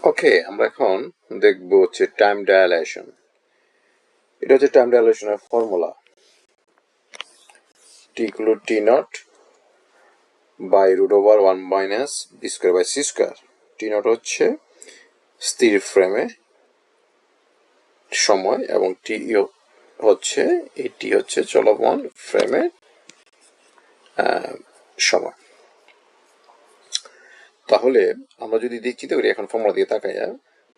ওকে, আমরা এখন দেখব হচ্ছে টাইম ডায়ালেশন। এটা হচ্ছে টাইম ডায়ালেশনের formula, t equal to t nought by root over 1 minus v square by c square. T nought হচ্ছে স্থির ফ্রেমে সময় এবং টি হচ্ছে এটি হচ্ছে চলমান ফ্রেমে সময়। তাহলে আমরা যদি চিন্তা করি এখন ফর্মুলা দিয়ে তাকাইয়া,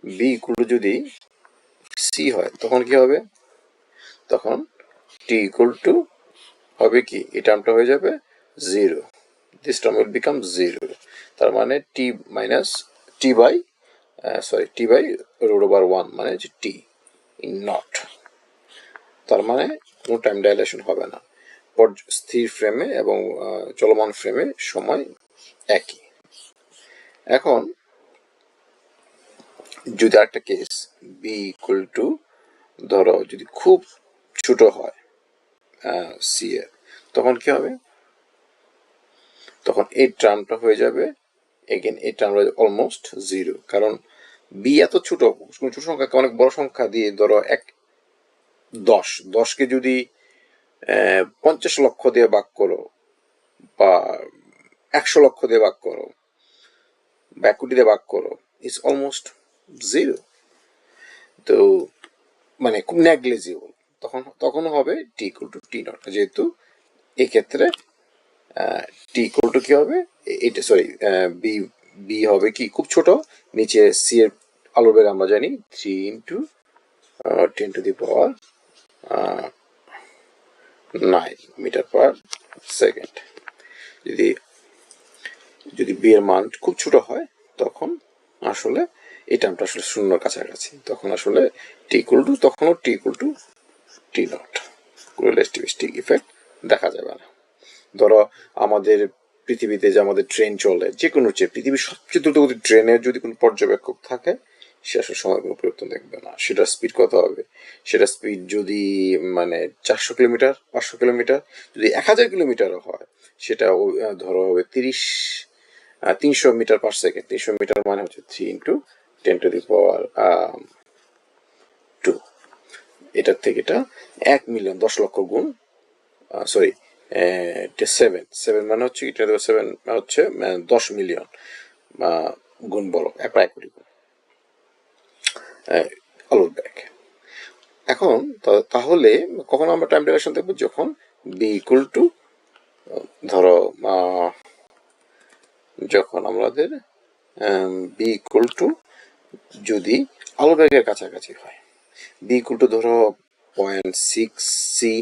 বি ইকুয়াল টু যদি সি হয় তখন কি হবে? তখন টি ইকুয়াল টু হবে কি, এই টার্মটা হয়ে যাবে 0, দিস টার্ম উইল বিকাম 0। তার মানে t minus t by t by root over 1 মানে হচ্ছে টি নট। তার মানে কোনো টাইম ডাইলেশন হবে না, স্থির ফ্রেমে এবং চলমান ফ্রেমে সময় একই। এখন যদি আরেকটা কেস বি ইকুয়াল টু, ধরো যদি খুব ছোট হয় সি এর, তখন কি হবে? তখন এই টার্মটা হয়ে যাবে এগেন এই টার্মটা অলমোস্ট 0, কারণ বি এত ছোট, ছোট সংখ্যাকে অনেক বড় সংখ্যা দিয়ে, ধরো 10কে যদি 50 লক্ষ দিয়ে ভাগ করো বা 100 লক্ষ দিয়ে ভাগ করো বা 1 কোটি দিয়ে ভাগ করো, ইটস অলমোস্ট 0। তো মানে খুব নেগলিজিবল, তখন হবে t equal to t not, যেহেতু এক্ষেত্রে টি ইকুয়াল টু কি হবে, এটা বি বি হবে কি খুব ছোট, নিচে সি এর আলোর বেগ আমরা জানি 3 into 10 to the power 9 metre per second. যদি বি এর মান খুব ছোট হয় তখন আসলে এই টার্মটা আসলে শূন্যর কাছাকাছি, তখন আসলে টি ইকুয়াল টু, তখনও টি ইকুয়াল টু টি নট, কোনো রিলেটিভিস্টিক ইফেক্ট দেখা যাবে না। ধরো আমাদের পৃথিবীতে যে আমাদের ট্রেন চলে, যে কোনো পৃথিবীর সবচেয়ে দ্রুতগতির ট্রেনের যদি কোনো পর্যবেক্ষক থাকে, সে আসলে সময় কোনো পরিবর্তন দেখবে না। সেটার স্পিড কত হবে? সেটা স্পিড যদি মানে 400 কিলোমিটার, 500 কিলোমিটার, যদি 1000 কিলোমিটারও হয়, সেটা ধরো হবে 300 মিটার পার সেকেন্ড। 300 মিটার মানে হচ্ছে 3 ইন্টু 10 টু দি পাওয়ার 2। এটার থেকে এটা 1 মিলিয়ন, 10 লক্ষ গুণ, সরি 7 মানে হচ্ছে এটা 7 হচ্ছে 10 মিলিয়ন গুণ বড়, প্রায় কোটি গুণ আলোর বেগ। এখন তাহলে কখন আমরা টাইম ডাইলেশন দেখবো? যখন বি ইকুয়াল টু, ধরো যখন আমাদের বি ইকুয়াল টু যদি আলো বেগের কাছাকাছি হয়, বি ইকুয়াল টু ধরো 0.6 সি,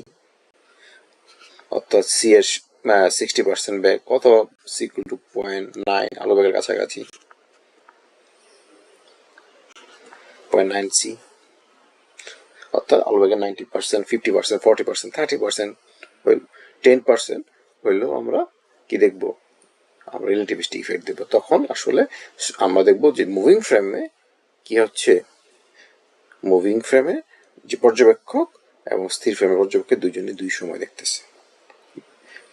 অর্থাৎ সি এর 60% বেগ, অথবা সি ইকুয়াল টু 0.9 আলো বেগের কাছাকাছি 0.9 সি, অর্থাৎ আলো বেগের 90%, 50%, 40%, 30% হইল, 10% হইলেও আমরা কি দেখবো? আমরা রিলেটিভিস্টিক ইফেক্ট দেখবো। তখন আসলে আমরা দেখবো যে মুভিং ফ্রেমে কি হচ্ছে, মুভিং ফ্রেমে যে পর্যবেক্ষক এবং স্থির ফ্রেমের পর্যবেক্ষক দুইজনে দুই সময় দেখতেছে।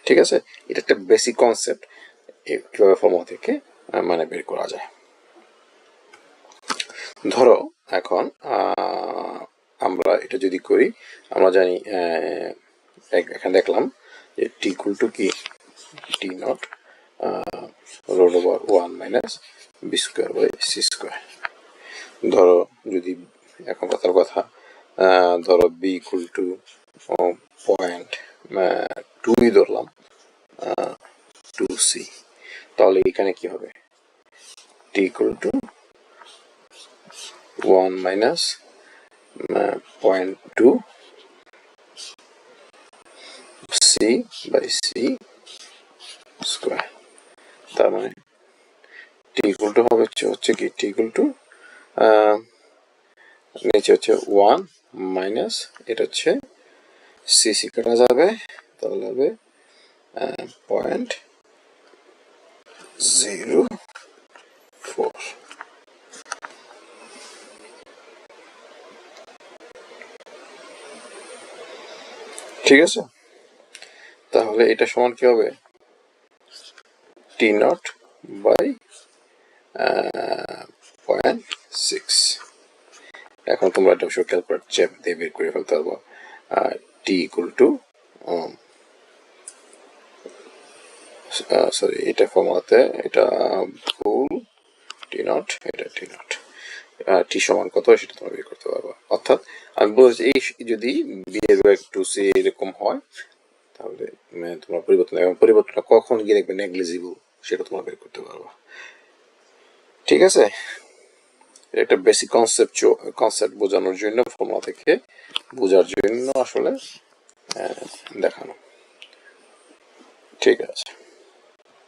ঠিক আছে, এটা একটা বেসিক কনসেপ্ট, কিভাবে ফর্মুলা থেকে মানে বের করা যায়। ধরো এখন আমরা এটা যদি করি, আমরা জানি এখানে দেখলাম যে টি ইকুয়াল টু কি, t nought root over 1 minus v square by c square. ধরো যদি এখন কথার কথা, ধরো বি ইকুয়াল টু 0.2 ধরলাম 2c, তাহলে এখানে কি হবে? T equal to 1 minus 0.2 c by c square. তার মানে টি ইকুয়াল টু হবে হচ্ছে কি, টি ইকুয়াল টু নিচে হচ্ছে 1 মাইনাস, এটা হচ্ছে সি, সি কাটা যাবে, তাহলে হবে 0.04। ঠিক আছে, তাহলে এটা সমান কি হবে? টি নট বাই 0.04 এখন তোমরা এটা অবশ্যই ক্যালকুলেট চেপ দিয়ে বের করে ফেলতে পারবো। টি ইকুয়াল টু সরি, এটা ফর্মুলাতে এটা ভুল, টি নট, এটা টি নট, টি সমান কত সেটা তোমরা বের করতে পারবা। অর্থাৎ আমি বলছি এই যদি বি এর একটু সি এরকম হয় তাহলে তোমার পরিবর্তনটা কখন গিয়ে দেখবে নেগলিজিবল সেটা তোমরা বের করতে পারবা। ঠিক আছে, একটা বেসিক কনসেপ্ট বোঝানোর জন্য, ফর্মুলা থেকে বোঝার জন্য আসলে দেখানো। ঠিক আছে।